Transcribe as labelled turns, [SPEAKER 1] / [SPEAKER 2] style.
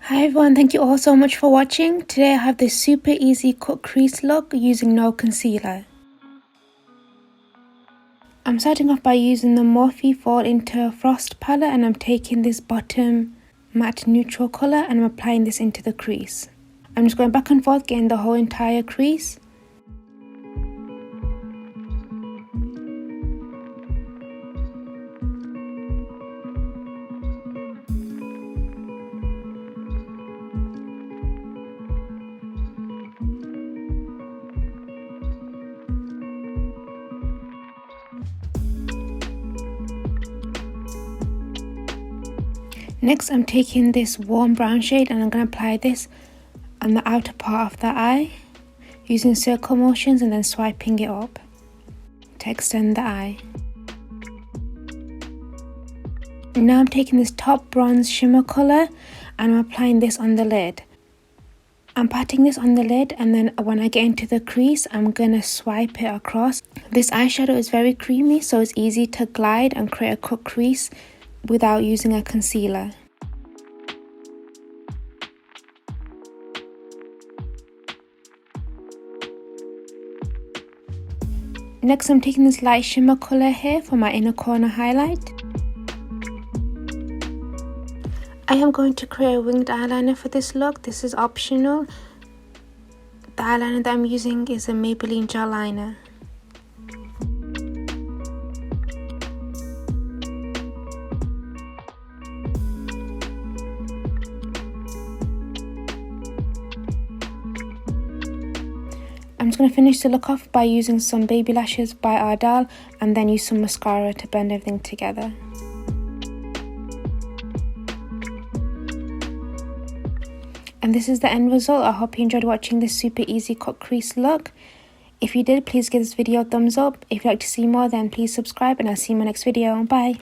[SPEAKER 1] Hi everyone, thank you all so much for watching. Today I have this super easy cut crease look using no concealer. I'm starting off by using the Morphe Fall into Frost palette, and I'm taking this bottom matte neutral colour and I'm applying this into the crease. I'm just going back and forth getting the whole entire crease. Next, I'm taking this warm brown shade and I'm going to apply this on the outer part of the eye using circle motions and then swiping it up to extend the eye. Now I'm taking this top bronze shimmer colour and I'm applying this on the lid. I'm patting this on the lid, and then when I get into the crease, I'm going to swipe it across. This eyeshadow is very creamy, so it's easy to glide and create a cut crease without using a concealer. Next, I'm taking this light shimmer colour here for my inner corner highlight. I am going to create a winged eyeliner for this look. This is optional. The eyeliner that I'm using is a Maybelline Gel EyeLiner. I'm just going to finish the look off by using some baby lashes by Ardell and then use some mascara to blend everything together. And this is the end result. I hope you enjoyed watching this super easy cut crease look. If you did, please give this video a thumbs up. If you'd like to see more, then please subscribe, and I'll see you in my next video. Bye!